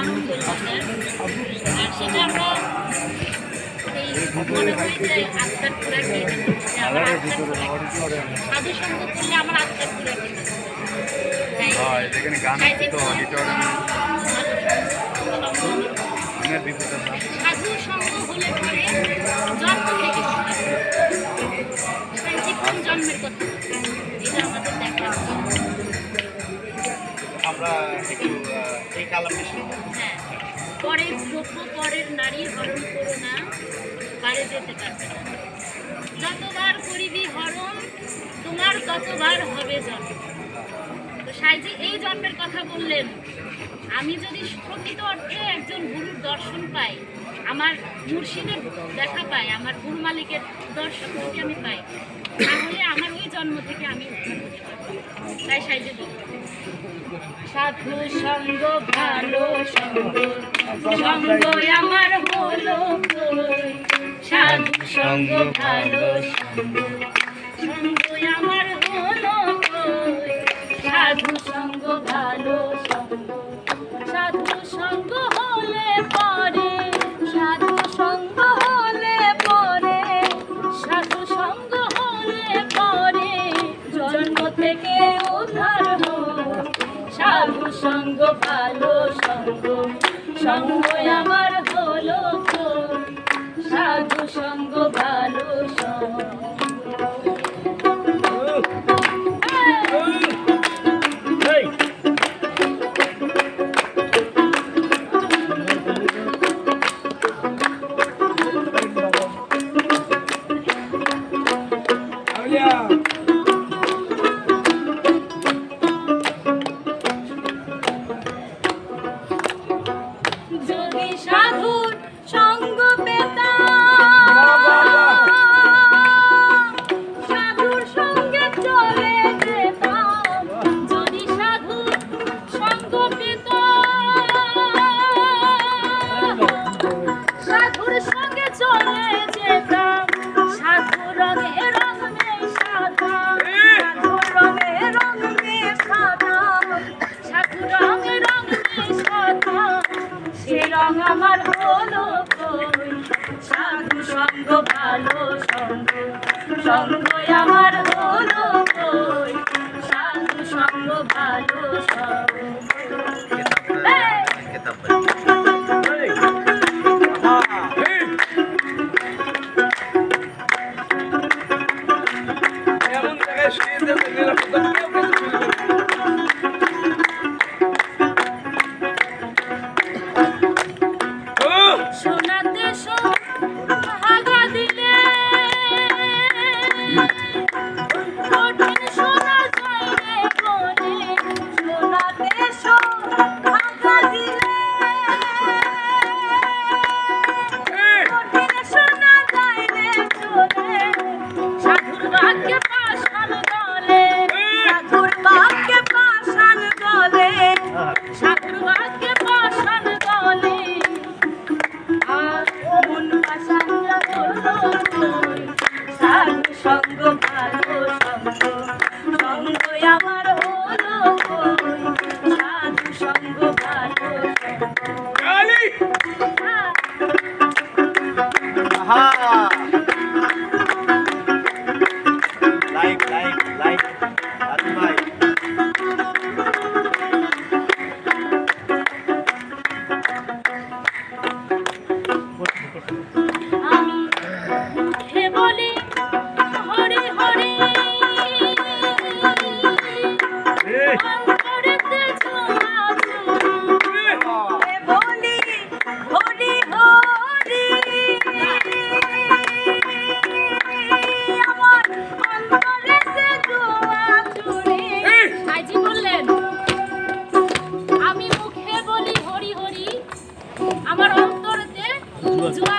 আনন্দ sir. আর সেটা আমরা মনে করি যে আত্মার পুরা কি আমার আত্মার পুরা সাধু সঙ্গ করলে আমার আত্মার পুরা কি সাধু সঙ্গ হলে পরে জন্ম থেকে কোন জন্মের কথা এটা আমাদের দেখা। আমরা একটু এই কালামটা শুনবো। হ্যাঁ, পরের দ্রব্য পরের নারী হরণ করো না, পারে যেতে পারবে না। যতবার করিবি হরণ তোমার ততবার হবে জন্ম। তো সাইজি এই জন্মের কথা বললেন, আমি যদি প্রকৃত অর্থে একজন গুরুর দর্শন পাই, আমার মুর্শিদের দেখা পাই, আমার গুরু মালিকের দর্শন যদি আমি পাই, তাহলে আমার ওই জন্ম থেকে আমি উদ্ধার হতে পারবো। তাই সাইজি বলবো সাধু সঙ্গ ভালো সঙ্গ, সঙ্গ আমার হলো কই। সাধু সঙ্গ ভালো সঙ্গ, সঙ্গ আমার হলো কই। সাধু সঙ্গ ভালো সঙ্গ, সাধু সঙ্গ হলে পরে, সাধু সঙ্গ হলে পরে, সাধু সঙ্গ হলে পরে জন্ম থেকে উদ্ধার হয়। সাধু সঙ্গ ভালো সঙ্গ, সঙ্গ আমার হলো কই। সাধু সঙ্গ ভালো সঙ্গ। যদি সাধুর সঙ্গ পেতাম, সাধুর সঙ্গে চলে যেতাম। যদি সাধুর সঙ্গ পেতাম, সাধুর সঙ্গে চলে যেতাম। সাধু রঙে রং নেই সাদা, সাধু রঙে রং নেই সাদা, সাধু রঙে রং নেই সাদা, সে রং আমার হলো কই। সাধু সঙ্গ ভালো সঙ্গ, সঙ্গ আমার হলো কই। সাধু সঙ্গ ভালো সঙ্গ। সোনাতে সোহাগা দিলে কঠিন সোনা যায় রে বলে। সোনাতে সোহাগা দিলে কঠিন সোনা যায় রে চলে। সাধুর ভাগ্যে পাষাণ গলে, সাধুর ভাগ্যে পাষাণ গলে, সাধুর ভাগ্যে পাষাণ গলে। মন পাষাণরা হলো কই। সাধু সঙ্গ ভালো সঙ্গ, সঙ্গ আমার হলো কই। সাধু সঙ্গ ভালো লাইক লাইক লাইক রাজু ভাই। আমি মুখে বলি হরি হরি, অন্তরেতে ছোঁয়া ছুঁই। বলি হরি হরি, আমার অন্তরেতে ছোঁয়া ছুঁই। সাইজি বললেন আমি মুখে বলি হরি হরি, আমার অন্তরেতে জোয়া